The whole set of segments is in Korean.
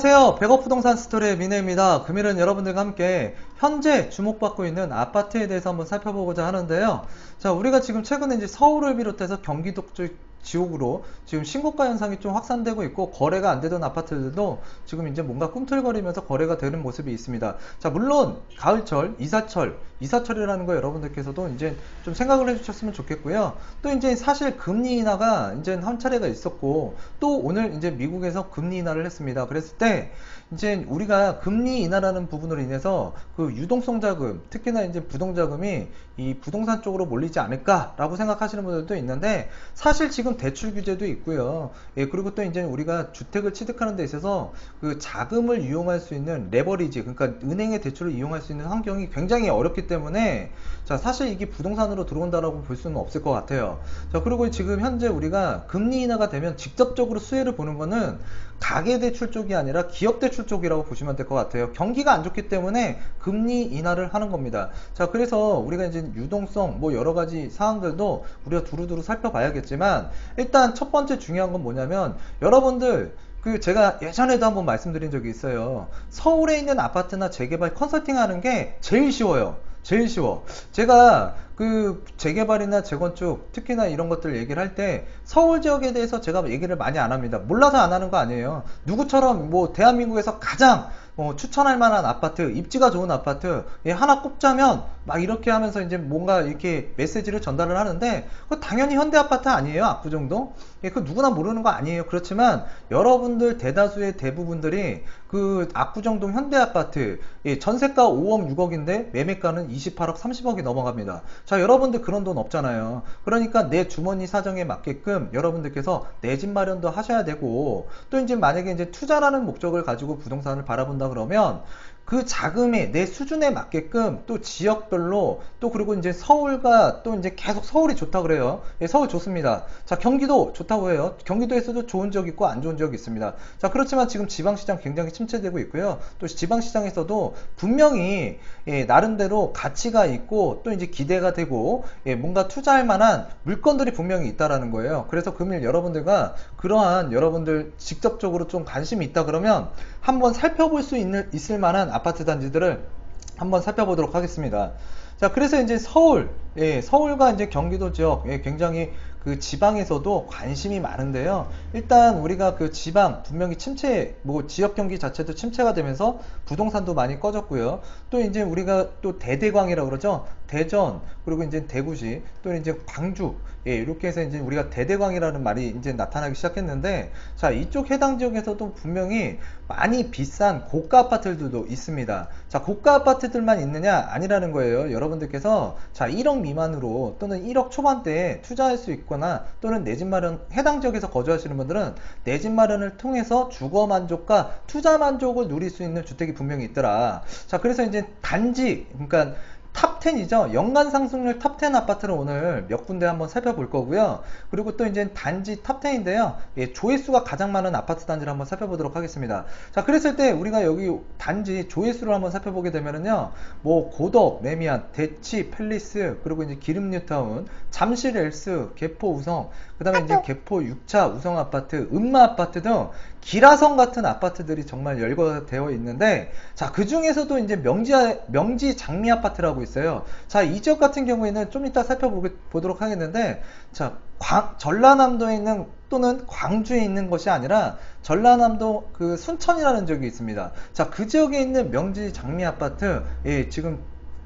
안녕하세요. 백업부동산 스토리의 민혜입니다. 금일은 여러분들과 함께 현재 주목받고 있는 아파트에 대해서 한번 살펴보고자 하는데요. 자, 우리가 지금 최근에 이제 서울을 비롯해서 경기도 쪽 지역으로 지금 신고가 현상이 좀 확산되고 있고, 거래가 안 되던 아파트들도 지금 이제 뭔가 꿈틀거리면서 거래가 되는 모습이 있습니다. 자, 물론 가을철, 이사철이라는 거 여러분들께서도 이제 좀 생각을 해주셨으면 좋겠고요. 또 이제 사실 금리 인하가 이제 한 차례가 있었고, 또 오늘 이제 미국에서 금리 인하를 했습니다. 그랬을 때 이제 우리가 금리 인하라는 부분으로 인해서 그 유동성 자금, 특히나 이제 부동 자금이 이 부동산 쪽으로 몰리지 않을까라고 생각하시는 분들도 있는데, 사실 지금 대출 규제도 있고요. 예, 그리고 또 이제 우리가 주택을 취득하는 데 있어서 그 자금을 이용할 수 있는 레버리지, 그러니까 은행의 대출을 이용할 수 있는 환경이 굉장히 어렵기 때문에, 자, 사실 이게 부동산으로 들어온다라고 볼 수는 없을 것 같아요. 자, 그리고 지금 현재 우리가 금리 인하가 되면 직접적으로 수혜를 보는 거는 가계대출 쪽이 아니라 기업대출 쪽이라고 보시면 될 것 같아요. 경기가 안 좋기 때문에 금리 인하를 하는 겁니다. 자, 그래서 우리가 이제 유동성 뭐 여러 가지 사항들도 우리가 두루두루 살펴봐야겠지만, 일단 첫 번째 중요한 건 뭐냐면, 여러분들 그 제가 예전에도 한번 말씀드린 적이 있어요. 서울에 있는 아파트나 재개발 컨설팅 하는 게 제일 쉬워요. 제일 쉬워. 제가 그 재개발이나 재건축, 특히나 이런 것들 얘기를 할 때 서울 지역에 대해서 제가 얘기를 많이 안 합니다. 몰라서 안 하는 거 아니에요. 누구처럼 뭐 대한민국에서 가장 추천할 만한 아파트, 입지가 좋은 아파트 하나 꼽자면 막 이렇게 하면서 이제 뭔가 이렇게 메시지를 전달을 하는데, 그 당연히 현대아파트 아니에요, 압구정동? 예, 그 누구나 모르는 거 아니에요. 그렇지만 여러분들 대다수의 대부분들이 그 압구정동 현대아파트, 예, 전세가 5억 6억인데 매매가는 28억 30억이 넘어갑니다. 자, 여러분들 그런 돈 없잖아요. 그러니까 내 주머니 사정에 맞게끔 여러분들께서 내 집 마련도 하셔야 되고, 또 이제 만약에 이제 투자라는 목적을 가지고 부동산을 바라본다 그러면 그 자금의 내 수준에 맞게끔 또 지역별로, 또 그리고 이제 서울과 또 이제 계속 서울이 좋다 그래요. 예, 서울 좋습니다. 자, 경기도 좋다고 해요. 경기도에서도 좋은 지역 있고 안 좋은 지역이 있습니다. 자, 그렇지만 지금 지방시장 굉장히 침체되고 있고요. 또 지방시장에서도 분명히 나름대로 가치가 있고 또 이제 기대가 되고, 뭔가 투자할 만한 물건들이 분명히 있다라는 거예요. 그래서 금일 여러분들과 그러한 여러분들 직접적으로 좀 관심이 있다 그러면 한번 살펴볼 수 있을 만한 아파트 단지들을 한번 살펴보도록 하겠습니다. 자, 그래서 이제 서울과 이제 경기도 지역, 굉장히 그 지방에서도 관심이 많은데요. 일단 우리가 그 지방 분명히 침체, 뭐 지역 경기 자체도 침체가 되면서 부동산도 많이 꺼졌고요. 또 이제 우리가 또 대대광이라고 그러죠. 대전, 그리고 이제 대구시, 또 이제 광주, 이렇게 해서 이제 우리가 대대광이라는 말이 이제 나타나기 시작했는데, 자, 이쪽 해당 지역에서도 분명히 많이 비싼 고가 아파트들도 있습니다. 자, 고가 아파트들만 있느냐? 아니라는 거예요. 여러분들께서 자, 1억 미만으로 또는 1억 초반대에 투자할 수 있거나, 또는 내 집 마련, 해당 지역에서 거주하시는 분들은 내 집 마련을 통해서 주거 만족과 투자 만족을 누릴 수 있는 주택이 분명히 있더라. 자, 그래서 이제 단지, 그러니까 탑10이죠. 연간 상승률 탑10 아파트를 오늘 몇 군데 한번 살펴볼 거고요. 그리고 또 이제 단지 탑10인데요. 예, 조회수가 가장 많은 아파트 단지를 한번 살펴보도록 하겠습니다. 자, 그랬을 때 우리가 여기 단지 조회수를 한번 살펴보게 되면은요, 뭐 고덕, 레미안, 대치, 팰리스, 그리고 이제 기름 뉴타운, 잠실 엘스, 개포 우성, 그 다음에 이제 개포 6차 우성 아파트, 음마 아파트 등 기라성 같은 아파트들이 정말 열거되어 있는데, 자, 그 중에서도 이제 명지 장미 아파트라고 있어요. 자, 이 지역 같은 경우에는 좀 이따 살펴보도록 하겠는데, 자, 전라남도에 있는 또는 광주에 있는 것이 아니라 전라남도 그 순천이라는 지역이 있습니다. 자, 그 지역에 있는 명지 장미 아파트, 예, 지금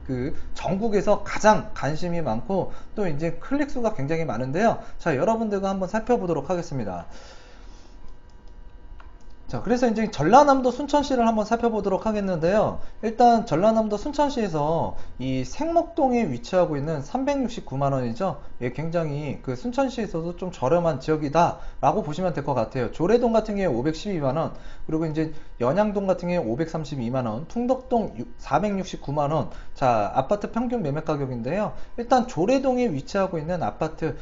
그 전국에서 가장 관심이 많고 또 이제 클릭 수가 굉장히 많은데요. 자, 여러분들과 한번 살펴보도록 하겠습니다. 자, 그래서 이제 전라남도 순천시를 한번 살펴보도록 하겠는데요. 일단 전라남도 순천시에서 이 생목동에 위치하고 있는 369만원이죠. 예, 굉장히 그 순천시에서도 좀 저렴한 지역이다 라고 보시면 될 것 같아요. 조례동 같은 경우에 512만원, 그리고 이제 연양동 같은 경우에 532만원, 풍덕동 469만원. 자, 아파트 평균 매매 가격인데요. 일단 조례동에 위치하고 있는 아파트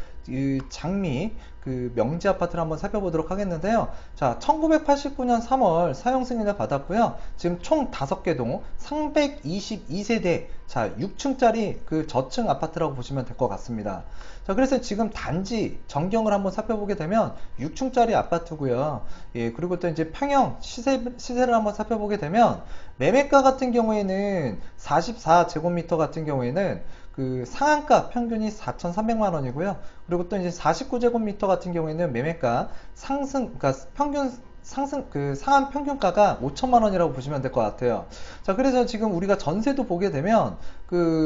장미 명지 아파트를 한번 살펴보도록 하겠는데요. 자, 1989년 3월 사용 승인을 받았고요. 지금 총 5개 동 322세대, 자, 6층짜리 저층 아파트라고 보시면 될 것 같습니다. 자, 그래서 지금 단지 전경을 한번 살펴보게 되면 6층짜리 아파트고요. 예, 그리고 또 이제 평형 시세를 한번 살펴보게 되면 매매가 같은 경우에는 44제곱미터 같은 경우에는 상한가 평균이 4,300만 원이고요. 그리고 또 이제 49제곱미터 같은 경우에는 매매가 상승, 그러니까 평균 상승, 상한 평균가가 5천만 원이라고 보시면 될 것 같아요. 자, 그래서 지금 우리가 전세도 보게 되면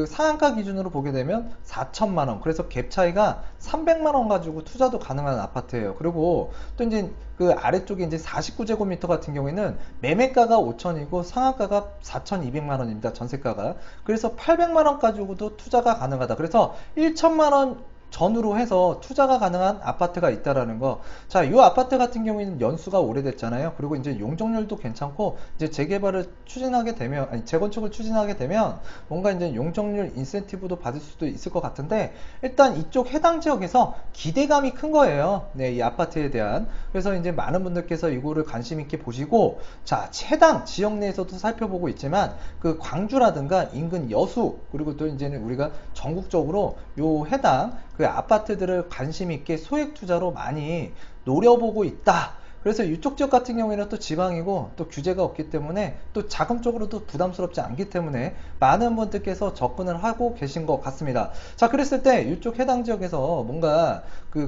상한가 기준으로 보게 되면 4천만 원, 그래서 갭 차이가 300만 원 가지고 투자도 가능한 아파트예요. 그리고 또 이제 아래쪽에 이제 49제곱미터 같은 경우에는 매매가가 5천이고 상한가가 4,200만 원입니다. 전세가가. 그래서 800만 원 가지고도 투자가 가능하다. 그래서 1천만 원 전후로 해서 투자가 가능한 아파트가 있다라는 거. 자, 이 아파트 같은 경우에는 연수가 오래됐잖아요. 그리고 이제 용적률도 괜찮고, 이제 재개발을 추진하게 되면, 아니, 재건축을 추진하게 되면, 뭔가 이제 용적률 인센티브도 받을 수도 있을 것 같은데, 일단 이쪽 해당 지역에서 기대감이 큰 거예요. 네, 이 아파트에 대한. 그래서 이제 많은 분들께서 이거를 관심 있게 보시고, 자, 해당 지역 내에서도 살펴보고 있지만, 광주라든가 인근 여수, 그리고 또 이제는 우리가 전국적으로 요 해당 아파트들을 관심 있게 소액 투자로 많이 노려보고 있다. 그래서 이쪽 지역 같은 경우에는 또 지방이고 또 규제가 없기 때문에 또 자금적으로도 부담스럽지 않기 때문에 많은 분들께서 접근을 하고 계신 것 같습니다. 자, 그랬을 때 이쪽 해당 지역에서 뭔가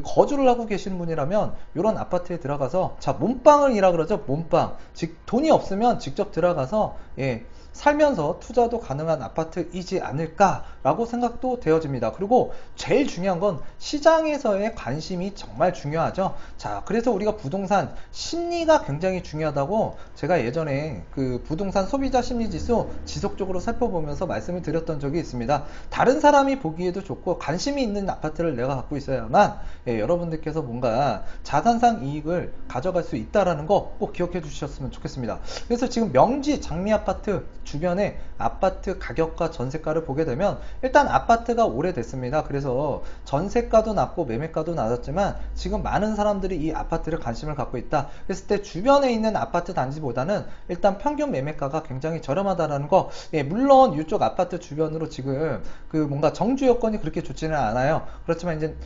거주를 하고 계시는 분이라면 이런 아파트에 들어가서, 자, 몸빵을 이라 그러죠. 몸빵. 즉 돈이 없으면 직접 들어가서, 예, 살면서 투자도 가능한 아파트이지 않을까라고 생각도 되어집니다. 그리고 제일 중요한 건 시장에서의 관심이 정말 중요하죠. 자, 그래서 우리가 부동산 심리가 굉장히 중요하다고 제가 예전에 부동산 소비자 심리지수 지속적으로 살펴보면서 말씀을 드렸던 적이 있습니다. 다른 사람이 보기에도 좋고 관심이 있는 아파트를 내가 갖고 있어야만, 예, 여러분들께서 뭔가 자산상 이익을 가져갈 수 있다는 거 꼭 기억해 주셨으면 좋겠습니다. 그래서 지금 명지 장미 아파트 주변에 아파트 가격과 전세가를 보게 되면 일단 아파트가 오래됐습니다. 그래서 전세가도 낮고 매매가도 낮았지만 지금 많은 사람들이 이 아파트를 관심을 갖고 있다. 그랬을 때 주변에 있는 아파트 단지보다는 일단 평균 매매가가 굉장히 저렴하다는 거. 예, 물론 이쪽 아파트 주변으로 지금 뭔가 정주 여건이 그렇게 좋지는 않아요. 그렇지만 이제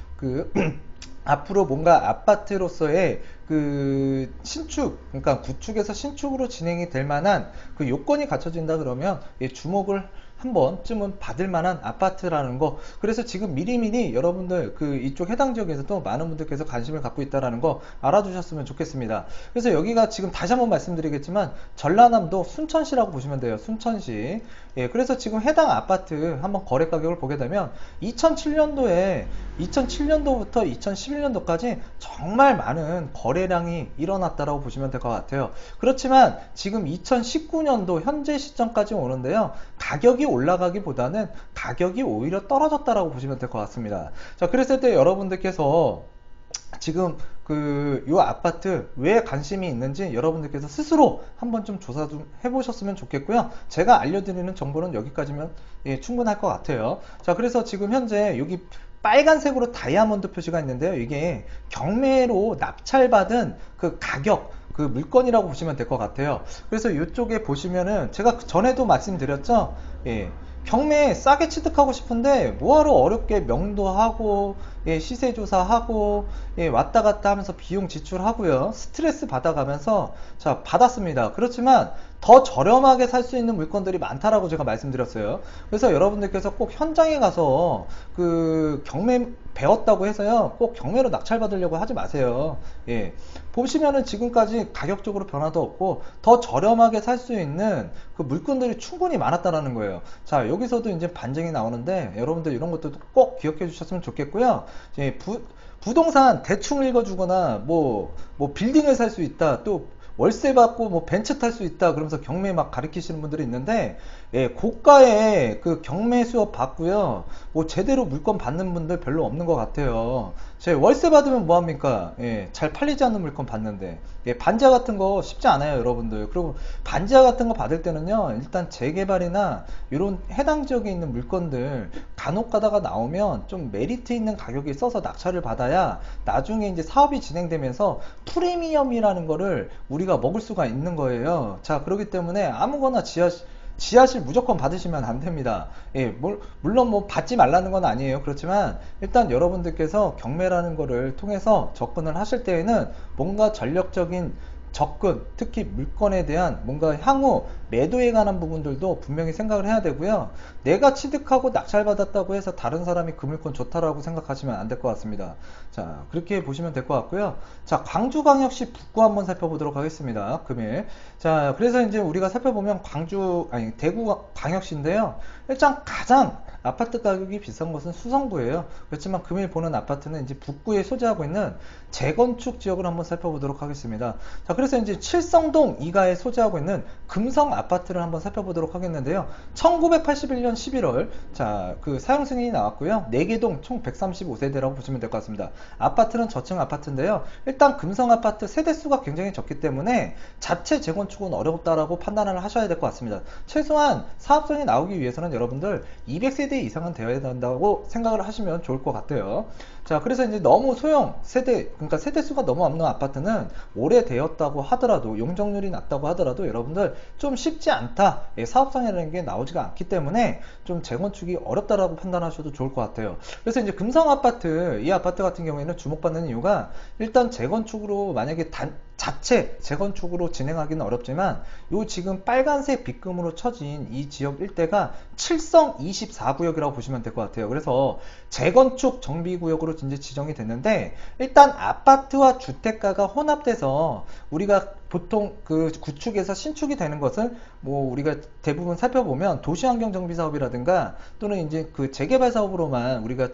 앞으로 뭔가 아파트로서의 신축, 그러니까 구축에서 신축으로 진행이 될 만한 요건이 갖춰진다 그러면, 예, 주목을 한 번쯤은 받을 만한 아파트라는 거. 그래서 지금 미리미리 여러분들 이쪽 해당 지역에서도 많은 분들께서 관심을 갖고 있다는 거 알아주셨으면 좋겠습니다. 그래서 여기가 지금 다시 한번 말씀드리겠지만 전라남도 순천시라고 보시면 돼요. 순천시. 예, 그래서 지금 해당 아파트 한번 거래 가격을 보게 되면 2007년도부터 2011년도까지 정말 많은 거래량이 일어났다라고 보시면 될 것 같아요. 그렇지만 지금 2019년도 현재 시점까지 오는데요, 가격이 올라가기보다는 가격이 오히려 떨어졌다라고 보시면 될 것 같습니다. 자, 그랬을 때 여러분들께서 지금 요 아파트 왜 관심이 있는지 여러분들께서 스스로 한번 좀 조사 좀 해보셨으면 좋겠고요. 제가 알려드리는 정보는 여기까지면, 예, 충분할 것 같아요. 자, 그래서 지금 현재 여기 빨간색으로 다이아몬드 표시가 있는데요, 이게 경매로 낙찰받은 가격, 물건이라고 보시면 될 것 같아요. 그래서 이쪽에 보시면은 제가 전에도 말씀드렸죠. 예, 경매 싸게 취득하고 싶은데 뭐하러 어렵게 명도하고, 예, 시세조사하고, 예, 왔다 갔다 하면서 비용 지출하고요, 스트레스 받아가면서, 자, 받았습니다. 그렇지만 더 저렴하게 살 수 있는 물건들이 많다라고 제가 말씀드렸어요. 그래서 여러분들께서 꼭 현장에 가서 경매 배웠다고 해서요 꼭 경매로 낙찰 받으려고 하지 마세요. 예, 보시면은 지금까지 가격적으로 변화도 없고 더 저렴하게 살 수 있는 물건들이 충분히 많았다라는 거예요. 자, 여기서도 이제 반증이 나오는데 여러분들 이런 것도 꼭 기억해 주셨으면 좋겠고요. 예, 부동산 대충 읽어주거나 빌딩을 살 수 있다, 또 월세 받고 벤츠 탈 수 있다 그러면서 경매 막 가르치시는 분들이 있는데, 예, 고가의 경매 수업 받고요, 제대로 물건 받는 분들 별로 없는 것 같아요. 제 월세 받으면 뭐합니까? 예, 잘 팔리지 않는 물건 받는데, 예, 반지하 같은 거 쉽지 않아요, 여러분들. 그리고 반지하 같은 거 받을 때는요, 일단 재개발이나 이런 해당 지역에 있는 물건들 간혹 가다가 나오면 좀 메리트 있는 가격에 써서 낙찰을 받아야 나중에 이제 사업이 진행되면서 프리미엄이라는 거를 우리가 먹을 수가 있는 거예요. 자, 그렇기 때문에 아무거나 지하실 무조건 받으시면 안 됩니다. 예, 물론 뭐 받지 말라는 건 아니에요. 그렇지만 일단 여러분들께서 경매라는 거를 통해서 접근을 하실 때에는 뭔가 전략적인 접근, 특히 물건에 대한 뭔가 향후 매도에 관한 부분들도 분명히 생각을 해야 되고요. 내가 취득하고 낙찰받았다고 해서 다른 사람이 그 물건 좋다라고 생각하시면 안 될 것 같습니다. 자, 그렇게 보시면 될 것 같고요. 자, 광주광역시 북구 한번 살펴보도록 하겠습니다. 금일. 자, 그래서 이제 우리가 살펴보면 대구광역시인데요. 일단 가장 아파트 가격이 비싼 것은 수성구예요. 그렇지만 금일 보는 아파트는 이제 북구에 소재하고 있는 재건축 지역을 한번 살펴보도록 하겠습니다. 자, 그래서 이제 칠성동 2가에 소재하고 있는 금성 아파트를 한번 살펴보도록 하겠는데요. 1981년 11월 자, 그 사용 승인이 나왔고요. 4개 동 총 135세대라고 보시면 될 것 같습니다. 아파트는 저층 아파트인데요. 일단 금성 아파트 세대수가 굉장히 적기 때문에 자체 재건축은 어렵다라고 판단을 하셔야 될 것 같습니다. 최소한 사업성이 나오기 위해서는 여러분들 200세대 이상은 되어야 된다고 생각을 하시면 좋을 것 같아요. 자, 그래서 이제 너무 소형 세대, 그러니까 세대수가 너무 없는 아파트는 오래되었다고 하더라도, 용적률이 낮다고 하더라도 여러분들 좀 쉽지 않다, 예, 사업성이라는 게 나오지가 않기 때문에 좀 재건축이 어렵다라고 판단하셔도 좋을 것 같아요. 그래서 이제 금성 아파트, 이 아파트 같은 경우에는 주목받는 이유가 일단 재건축으로 만약에 자체 재건축으로 진행하기는 어렵지만 요 지금 빨간색 빗금으로 쳐진 이 지역 일대가 칠성 24구역이라고 보시면 될 것 같아요. 그래서 재건축 정비구역으로 이제 지정이 됐는데 일단 아파트와 주택가가 혼합돼서 우리가 보통 그 구축에서 신축이 되는 것은 뭐 우리가 대부분 살펴보면 도시환경정비사업이라든가 또는 이제 그 재개발 사업으로만 우리가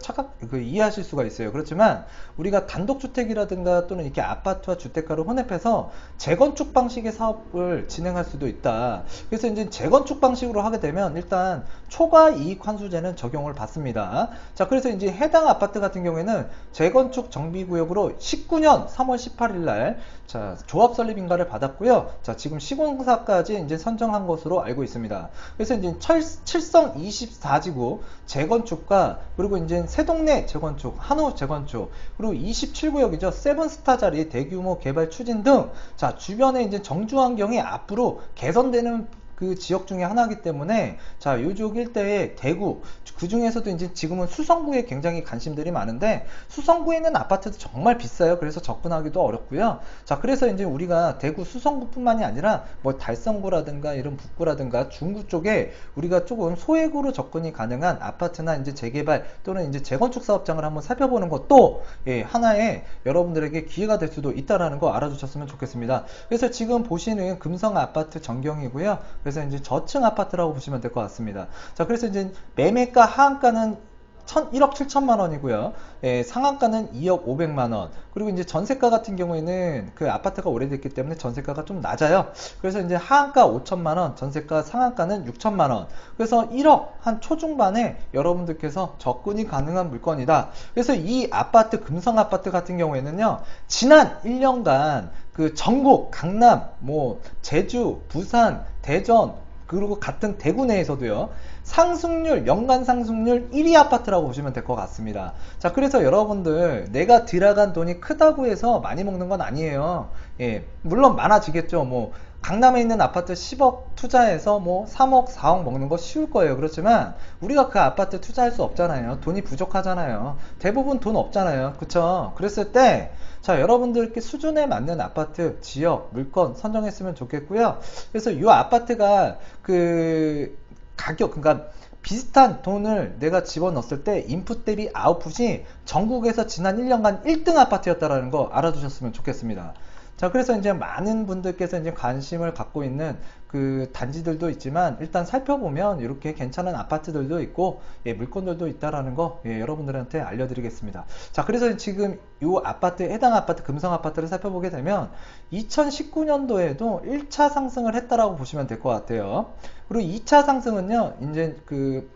이해하실 수가 있어요. 그렇지만 우리가 단독주택이라든가 또는 이렇게 아파트와 주택가를 혼합해서 재건축 방식의 사업을 진행할 수도 있다. 그래서 이제 재건축 방식으로 하게 되면 일단 초과 이익 환수제는 적용을 받습니다. 자, 그래서 이제 해당 아파트 같은 경우에는 재건축 정비구역으로 19년 3월 18일 날 자, 조합 설립 인가를 받았고요. 자, 지금 시공사까지 이제 선정한 것으로 알고 있습니다. 그래서 이제 칠성 24지구 재건축과 그리고 이제 새동네 재건축, 한우 재건축, 그리고 27구역이죠. 세븐스타 자리 대규모 개발 추진 등, 자, 주변에 이제 정주 환경이 앞으로 개선되는 그 지역 중에 하나이기 때문에 자, 요쪽 일대에 대구, 그 중에서도 이제 지금은 수성구에 굉장히 관심들이 많은데 수성구에 있는 아파트도 정말 비싸요. 그래서 접근하기도 어렵고요. 자, 그래서 이제 우리가 대구 수성구뿐만이 아니라 뭐 달성구라든가 이런 북구라든가 중구 쪽에 우리가 조금 소액으로 접근이 가능한 아파트나 이제 재개발 또는 이제 재건축 사업장을 한번 살펴보는 것도, 예, 하나의 여러분들에게 기회가 될 수도 있다라는 거 알아주셨으면 좋겠습니다. 그래서 지금 보시는 금성 아파트 전경이고요. 그래서 이제 저층 아파트라고 보시면 될 것 같습니다. 자, 그래서 이제 매매가 하한가는 1억 7천만 원이고요. 예, 상한가는 2억 5백만 원. 그리고 이제 전세가 같은 경우에는 그 아파트가 오래됐기 때문에 전세가가 좀 낮아요. 그래서 이제 하한가 5천만 원, 전세가 상한가는 6천만 원. 그래서 1억 한 초중반에 여러분들께서 접근이 가능한 물건이다. 그래서 이 아파트, 금성 아파트 같은 경우에는요, 지난 1년간 그 전국, 강남, 뭐 제주, 부산, 대전, 그리고 같은 대구 내에서도요, 상승률, 연간 상승률 1위 아파트라고 보시면 될 것 같습니다. 자, 그래서 여러분들 내가 들어간 돈이 크다고 해서 많이 먹는 건 아니에요. 예, 물론 많아지겠죠. 뭐 강남에 있는 아파트 10억 투자해서 뭐 3억, 4억 먹는 거 쉬울 거예요. 그렇지만 우리가 그 아파트 투자할 수 없잖아요. 돈이 부족하잖아요. 대부분 돈 없잖아요. 그쵸? 그랬을 때 자, 여러분들께 수준에 맞는 아파트, 지역, 물건 선정했으면 좋겠고요. 그래서 이 아파트가 그 가격, 그러니까 비슷한 돈을 내가 집어넣었을 때 인풋 대비 아웃풋이 전국에서 지난 1년간 1등 아파트였다는 거 알아두셨으면 좋겠습니다. 자, 그래서 이제 많은 분들께서 이제 관심을 갖고 있는 그 단지들도 있지만 일단 살펴보면 이렇게 괜찮은 아파트들도 있고, 예, 물건들도 있다라는 거, 예, 여러분들한테 알려드리겠습니다. 자, 그래서 지금 이 아파트, 해당 아파트, 금성 아파트를 살펴보게 되면 2019년도에도 1차 상승을 했다라고 보시면 될 것 같아요. 그리고 2차 상승은요, 이제 그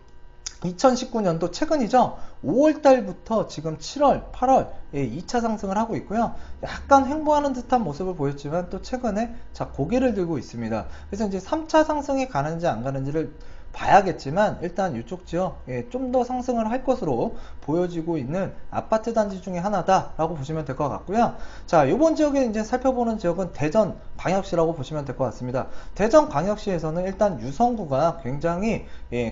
2019년도 최근이죠. 5월 달부터 지금 7월, 8월 2차 상승을 하고 있고요. 약간 횡보하는 듯한 모습을 보였지만 또 최근에 자 고개를 들고 있습니다. 그래서 이제 3차 상승이 가는지 안 가는지를 봐야겠지만 일단 이쪽 지역 좀 더 상승을 할 것으로 보여지고 있는 아파트 단지 중에 하나다라고 보시면 될 것 같고요. 자, 이번 지역에 이제 살펴보는 지역은 대전 광역시라고 보시면 될 것 같습니다. 대전 광역시에서는 일단 유성구가 굉장히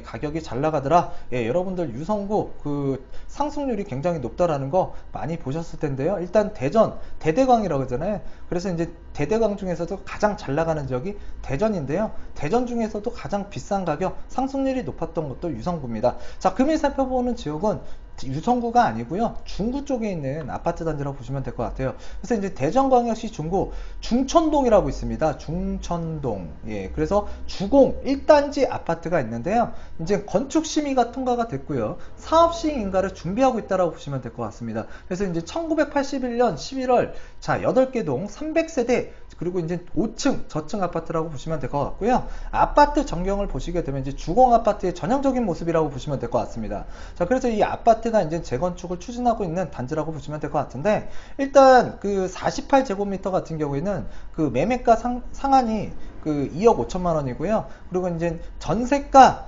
가격이 잘 나가더라. 여러분들 유성구 그 상승률이 굉장히 높다라는 거 많이 보셨을 텐데요. 일단 대전 대대광이라고 하잖아요. 그래서 이제 대대광 중에서도 가장 잘 나가는 지역이 대전인데요. 대전 중에서도 가장 비싼 가격, 상승률이 높았던 것도 유성구입니다. 자, 금일 살펴보는 지역은 유성구가 아니고요. 중구 쪽에 있는 아파트 단지라고 보시면 될 것 같아요. 그래서 이제 대전광역시 중구 중천동이라고 있습니다. 중천동. 그래서 주공 1단지 아파트가 있는데요. 이제 건축 심의가 통과가 됐고요. 사업 시행 인가를 준비하고 있다라고 보시면 될 것 같습니다. 그래서 이제 1981년 11월 자 8개 동 300세대 그리고 이제 5층 저층 아파트라고 보시면 될 것 같고요. 아파트 전경을 보시게 되면 이제 주공 아파트의 전형적인 모습이라고 보시면 될 것 같습니다. 자, 그래서 이 아파트가 이제 재건축을 추진하고 있는 단지라고 보시면 될 것 같은데, 일단 그 48제곱미터 같은 경우에는 그 매매가 상한이 그 2억 5천만 원이고요. 그리고 이제 전세가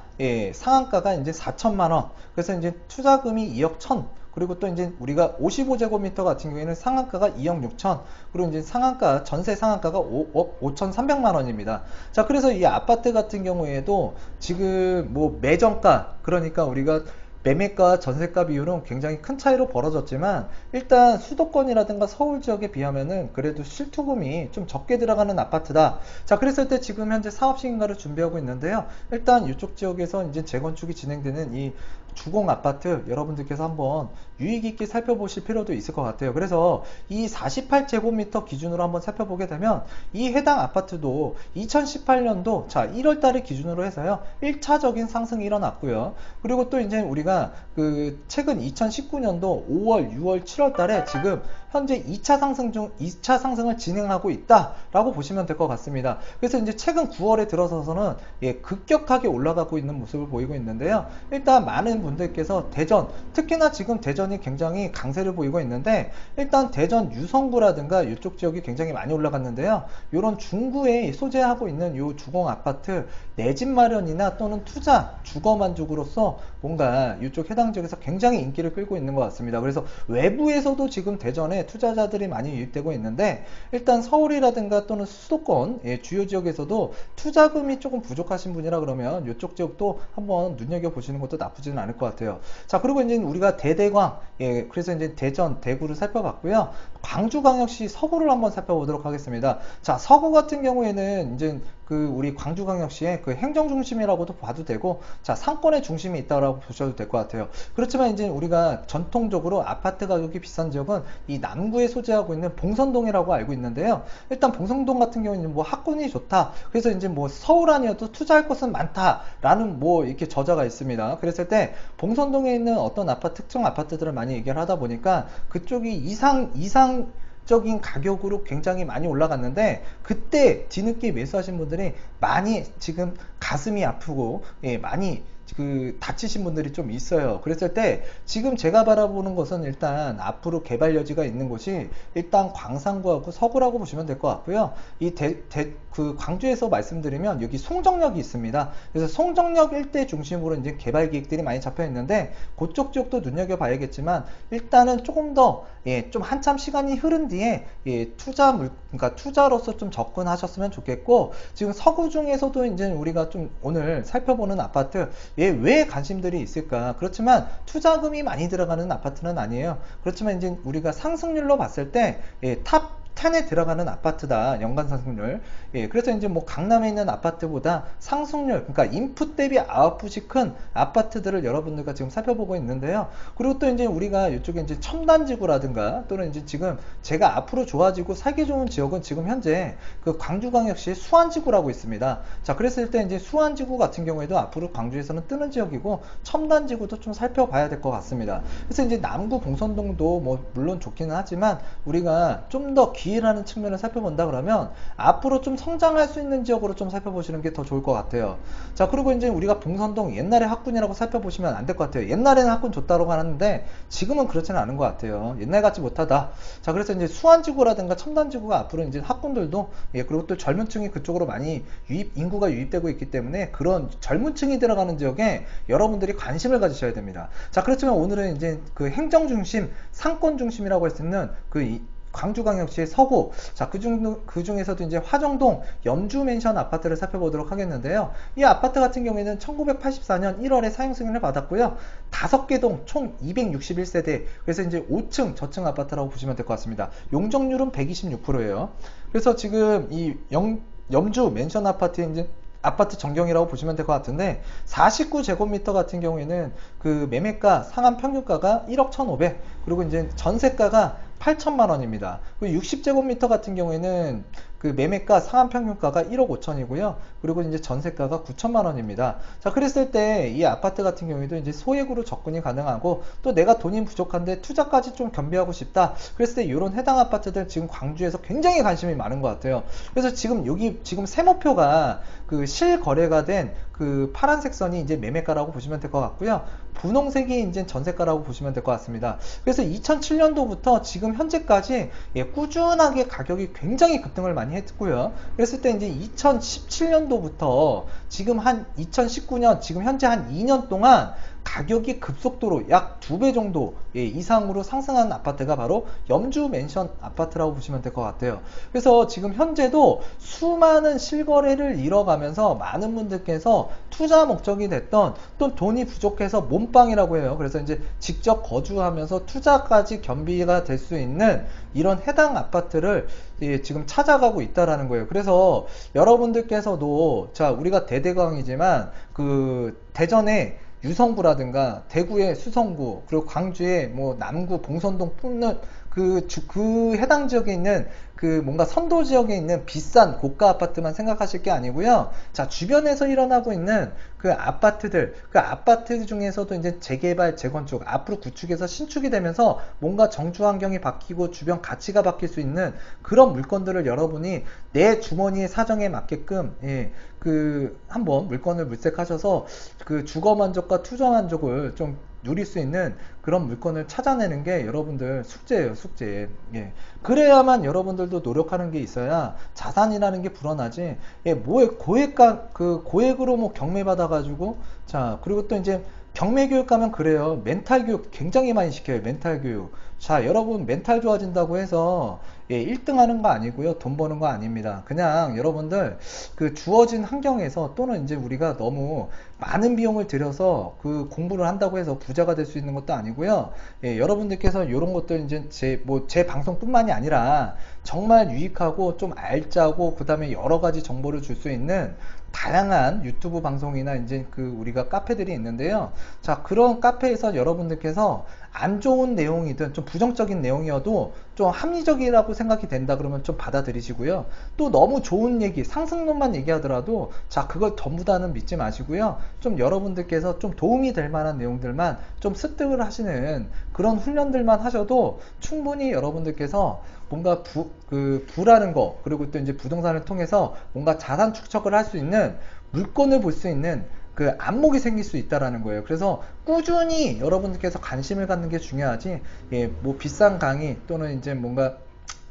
상한가가 이제 4천만 원. 그래서 이제 투자금이 2억 1천. 그리고 또 이제 우리가 55제곱미터 같은 경우에는 상한가가 2억 6천, 그리고 이제 상한가, 전세 상한가가 5억 5,300만 원입니다. 자, 그래서 이 아파트 같은 경우에도 지금 뭐 매정가, 그러니까 우리가 매매가 전세가 비율은 굉장히 큰 차이로 벌어졌지만 일단 수도권이라든가 서울 지역에 비하면은 그래도 실투금이 좀 적게 들어가는 아파트다. 자, 그랬을 때 지금 현재 사업 시행가를 준비하고 있는데요. 일단 이쪽 지역에서 이제 재건축이 진행되는 이 주공 아파트 여러분들께서 한번 유의 깊게 살펴보실 필요도 있을 것 같아요. 그래서 이 48제곱미터 기준으로 한번 살펴보게 되면 이 해당 아파트도 2018년도 자 1월 달을 기준으로 해서요 1차적인 상승이 일어났고요. 그리고 또 이제 우리가 그 최근 2019년도 5월, 6월, 7월 달에 지금 현재 2차 상승을 진행하고 있다라고 보시면 될 것 같습니다. 그래서 이제 최근 9월에 들어서서는 급격하게 올라가고 있는 모습을 보이고 있는데요. 일단 많은 분들께서 대전, 특히나 지금 대전이 굉장히 강세를 보이고 있는데 일단 대전 유성구라든가 이쪽 지역이 굉장히 많이 올라갔는데요. 이런 중구에 소재하고 있는 이 주공 아파트 내 집 마련이나 또는 투자, 주거 만족으로서 뭔가 이쪽 해당 지역에서 굉장히 인기를 끌고 있는 것 같습니다. 그래서 외부에서도 지금 대전에 투자자들이 많이 유입되고 있는데 일단 서울이라든가 또는 수도권 주요 지역에서도 투자금이 조금 부족하신 분이라 그러면 이쪽 지역도 한번 눈여겨보시는 것도 나쁘지는 않을 것 같아요. 자, 그리고 이제 우리가 대대광, 그래서 이제 대전, 대구를 살펴봤고요. 광주광역시 서구를 한번 살펴보도록 하겠습니다. 자, 서구 같은 경우에는 이제 그 우리 광주광역시의 그 행정중심이라고도 봐도 되고, 자, 상권의 중심이 있다고 보셔도 될 것 같아요. 그렇지만 이제 우리가 전통적으로 아파트 가격이 비싼 지역은 이 남구에 소재하고 있는 봉선동이라고 알고 있는데요. 일단 봉선동 같은 경우에는 뭐 학군이 좋다. 그래서 이제 뭐 서울 아니어도 투자할 곳은 많다라는 뭐 이렇게 저자가 있습니다. 그랬을 때 봉선동에 있는 어떤 아파트, 특정 아파트들을 많이 얘기를 하다 보니까 그쪽이 이상적인 가격으로 굉장히 많이 올라갔는데 그때 뒤늦게 매수하신 분들이 많이 지금 가슴이 아프고 많이 그 다치신 분들이 좀 있어요. 그랬을 때 지금 제가 바라보는 것은 일단 앞으로 개발 여지가 있는 곳이 일단 광산구하고 서구라고 보시면 될 것 같고요. 그 광주에서 말씀드리면 여기 송정역이 있습니다. 그래서 송정역 일대 중심으로 이제 개발 계획들이 많이 잡혀 있는데 그쪽 지역도 눈여겨 봐야겠지만 일단은 조금 더 좀 한참 시간이 흐른 뒤에 그러니까 투자로서 좀 접근하셨으면 좋겠고, 지금 서구 중에서도 이제 우리가 좀 오늘 살펴보는 아파트 왜 관심들이 있을까? 그렇지만 투자금이 많이 들어가는 아파트는 아니에요. 그렇지만 이제 우리가 상승률로 봤을 때 탑 10에 들어가는 아파트다. 연간 상승률. 그래서 이제 뭐 강남에 있는 아파트보다 상승률, 그러니까 인풋 대비 아웃풋이 큰 아파트들을 여러분들과 지금 살펴보고 있는데요. 그리고 또 이제 우리가 이쪽에 이제 첨단지구라든가 또는 이제 지금 제가 앞으로 좋아지고 살기 좋은 지역은 지금 현재 그 광주광역시 수안지구라고 있습니다. 자, 그랬을 때 이제 수안지구 같은 경우에도 앞으로 광주에서는 뜨는 지역이고 첨단지구도 좀 살펴봐야 될 것 같습니다. 그래서 이제 남구 봉선동도 뭐 물론 좋기는 하지만 우리가 좀 더 기회라는 측면을 살펴본다 그러면 앞으로 좀 성장할 수 있는 지역으로 좀 살펴보시는 게 더 좋을 것 같아요. 자, 그리고 이제 우리가 봉선동 옛날에 학군이라고 살펴보시면 안 될 것 같아요. 옛날에는 학군 좋다고 하는데 지금은 그렇지는 않은 것 같아요. 옛날 같지 못하다. 자, 그래서 이제 수안지구라든가 첨단지구가 앞으로 이제 학군들도, 그리고 또 젊은 층이 그쪽으로 많이 인구가 유입되고 있기 때문에 그런 젊은 층이 들어가는 지역에 여러분들이 관심을 가지셔야 됩니다. 자, 그렇지만 오늘은 이제 그 행정 중심, 상권 중심이라고 할 수 있는 광주광역시의 서구, 자, 그 중에서도 이제 화정동 염주 맨션 아파트를 살펴보도록 하겠는데요. 이 아파트 같은 경우에는 1984년 1월에 사용 승인을 받았고요. 5개 동 총 261세대, 그래서 이제 5층 저층 아파트라고 보시면 될 것 같습니다. 용적률은 126%예요. 그래서 지금 이 염주 맨션 아파트의 이제 아파트 전경이라고 보시면 될 것 같은데, 49제곱미터 같은 경우에는 그 매매가 상한 평균가가 1억 1,500, 그리고 이제 전세가가 8천만 원입니다. 그리고 60제곱미터 같은 경우에는 그 매매가 상한 평균가가 1억 5천이고요. 그리고 이제 전세가가 9천만 원입니다. 자, 그랬을 때 이 아파트 같은 경우에도 이제 소액으로 접근이 가능하고, 또 내가 돈이 부족한데 투자까지 좀 겸비하고 싶다. 그랬을 때 이런 해당 아파트들 지금 광주에서 굉장히 관심이 많은 것 같아요. 그래서 지금 여기 지금 세모표가 그 실거래가 된 그 파란색 선이 이제 매매가라고 보시면 될 것 같고요. 분홍색이 이제 전세가라고 보시면 될 것 같습니다. 그래서 2007년도부터 지금 현재까지 꾸준하게 가격이 굉장히 급등을 많이 했고요. 그랬을 때 이제 2017년도부터 지금 한 2019년 지금 현재 한 2년 동안 가격이 급속도로 약 2배 정도 이상으로 상승한 아파트가 바로 염주 맨션 아파트라고 보시면 될 것 같아요. 그래서 지금 현재도 수많은 실거래를 이뤄가면서 많은 분들께서 투자 목적이 됐던, 또 돈이 부족해서 몸빵이라고 해요. 그래서 이제 직접 거주하면서 투자까지 겸비가 될 수 있는 이런 해당 아파트를 지금 찾아가고 있다라는 거예요. 그래서 여러분들께서도, 자, 우리가 대대광이지만 그 대전에 유성구라든가 대구의 수성구, 그리고 광주의 뭐 남구 봉선동 뿐는 그 해당 지역에 있는 그 뭔가 선도 지역에 있는 비싼 고가 아파트만 생각하실 게 아니고요. 자, 주변에서 일어나고 있는 그 아파트들, 그 아파트 중에서도 이제 재개발, 재건축, 앞으로 구축해서 신축이 되면서 뭔가 정주 환경이 바뀌고 주변 가치가 바뀔 수 있는 그런 물건들을 여러분이 내 주머니의 사정에 맞게끔 한번 물건을 물색하셔서 그 주거 만족과 투자 만족을 좀 누릴 수 있는 그런 물건을 찾아내는 게 여러분들 숙제예요, 숙제. 그래야만 여러분들도 노력하는 게 있어야 자산이라는 게 불어나지. 뭐에 고액으로 뭐 경매 받아가지고, 자, 그리고 또 이제 경매 교육 가면 그래요. 멘탈 교육 굉장히 많이 시켜요, 멘탈 교육. 자, 여러분 멘탈 좋아진다고 해서 1등 하는 거 아니고요, 돈 버는 거 아닙니다. 그냥 여러분들 그 주어진 환경에서, 또는 이제 우리가 너무 많은 비용을 들여서 그 공부를 한다고 해서 부자가 될 수 있는 것도 아니고요. 여러분들께서 이런 것들 이제 제 방송뿐만이 아니라 정말 유익하고 좀 알짜고 그 다음에 여러 가지 정보를 줄 수 있는 다양한 유튜브 방송이나 이제 우리가 카페들이 있는데요. 자, 그런 카페에서 여러분들께서 안 좋은 내용이든 좀 부정적인 내용이어도 좀 합리적이라고 생각이 된다 그러면 좀 받아들이시고요. 또 너무 좋은 얘기, 상승론만 얘기하더라도, 자, 그걸 전부 다는 믿지 마시고요. 좀 여러분들께서 좀 도움이 될 만한 내용들만 좀 습득을 하시는 그런 훈련들만 하셔도 충분히 여러분들께서 뭔가 부라는 거, 그리고 또 이제 부동산을 통해서 뭔가 자산 축적을 할 수 있는, 물건을 볼 수 있는 그 안목이 생길 수 있다라는 거예요. 그래서 꾸준히 여러분들께서 관심을 갖는 게 중요하지, 뭐 비싼 강의 또는 이제 뭔가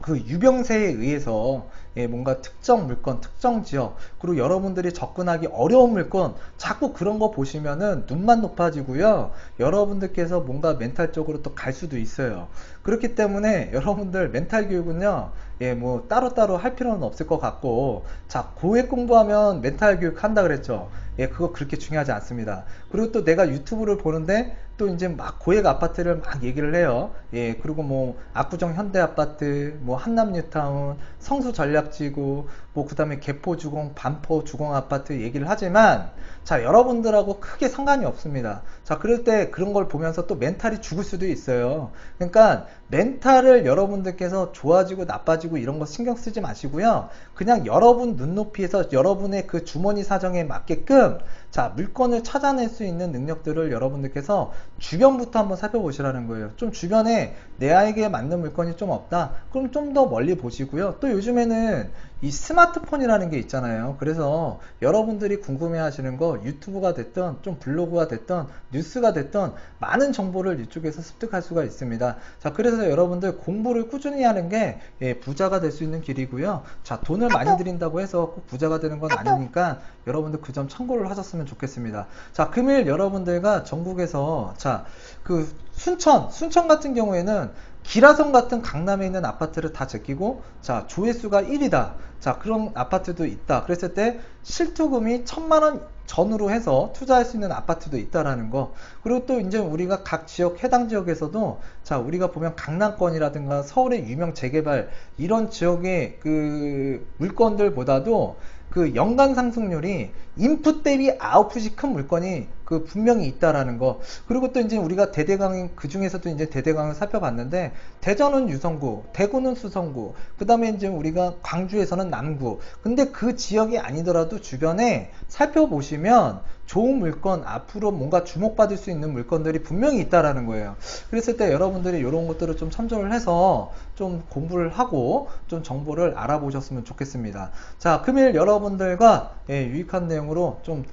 그 유병세에 의해서 뭔가 특정 물건, 특정 지역, 그리고 여러분들이 접근하기 어려운 물건, 자꾸 그런 거 보시면은 눈만 높아지고요. 여러분들께서 뭔가 멘탈적으로 또 갈 수도 있어요. 그렇기 때문에 여러분들 멘탈 교육은요, 뭐 따로따로 할 필요는 없을 것 같고, 자, 고액 공부하면 멘탈 교육 한다 그랬죠. 그거 그렇게 중요하지 않습니다. 그리고 또 내가 유튜브를 보는데 또 이제 막 고액 아파트를 막 얘기를 해요. 그리고 뭐 압구정 현대아파트, 뭐 한남 뉴타운, 성수 전략지구, 뭐 그 다음에 개포주공, 반포 주공 아파트 얘기를 하지만, 자, 여러분들하고 크게 상관이 없습니다. 자, 그럴 때 그런 걸 보면서 또 멘탈이 죽을 수도 있어요. 그러니까 멘탈을 여러분들께서 좋아지고 나빠지고 이런 거 신경 쓰지 마시고요. 그냥 여러분 눈높이에서 여러분의 그 주머니 사정에 맞게끔, 자, 물건을 찾아낼 수 있는 능력들을 여러분들께서 주변부터 한번 살펴보시라는 거예요. 좀 주변에 내에게 맞는 물건이 좀 없다? 그럼 좀 더 멀리 보시고요. 또 요즘에는 이 스마트폰이라는 게 있잖아요. 그래서 여러분들이 궁금해 하시는 거 유튜브가 됐든 좀 블로그가 됐든 뉴스가 됐든 많은 정보를 이쪽에서 습득할 수가 있습니다. 자, 그래서 여러분들 공부를 꾸준히 하는 게 부자가 될 수 있는 길이고요. 자, 돈을 많이 들인다고 해서 꼭 부자가 되는 건 아니니까 여러분들 그 점 참고를 하셨으면 좋겠습니다. 자, 금일 여러분들과 전국에서 자, 그 순천 같은 경우에는 기라성 같은 강남에 있는 아파트를 다 제끼고 자, 조회수가 1이다. 자, 그런 아파트도 있다. 그랬을 때 실투금이 1000만원 전후로 해서 투자할 수 있는 아파트도 있다라는 거. 그리고 또 이제 우리가 각 지역 해당 지역에서도 자, 우리가 보면 강남권이라든가 서울의 유명 재개발 이런 지역의 그 물건들보다도 그 연간 상승률이 인풋 대비 아웃풋이 큰 물건이 그 분명히 있다라는 거. 그리고 또 이제 우리가 대대강인 그 중에서도 이제 대대강을 살펴봤는데 대전은 유성구, 대구는 수성구, 그 다음에 이제 우리가 광주에서는 남구. 근데 그 지역이 아니더라도 주변에 살펴보시면 좋은 물건, 앞으로 뭔가 주목받을 수 있는 물건들이 분명히 있다라는 거예요. 그랬을 때 여러분들이 이런 것들을 좀 참조를 해서 좀 공부를 하고 좀 정보를 알아보셨으면 좋겠습니다. 자, 금일 여러분들과 유익한 내용으로 좀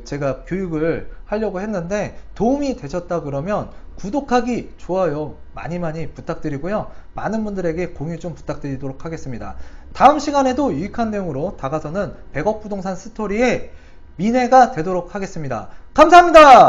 제가 교육을 하려고 했는데 도움이 되셨다 그러면 구독하기, 좋아요 많이 부탁드리고요. 많은 분들에게 공유 좀 부탁드리도록 하겠습니다. 다음 시간에도 유익한 내용으로 다가서는 100억 부동산 스토리의 민혜가 되도록 하겠습니다. 감사합니다.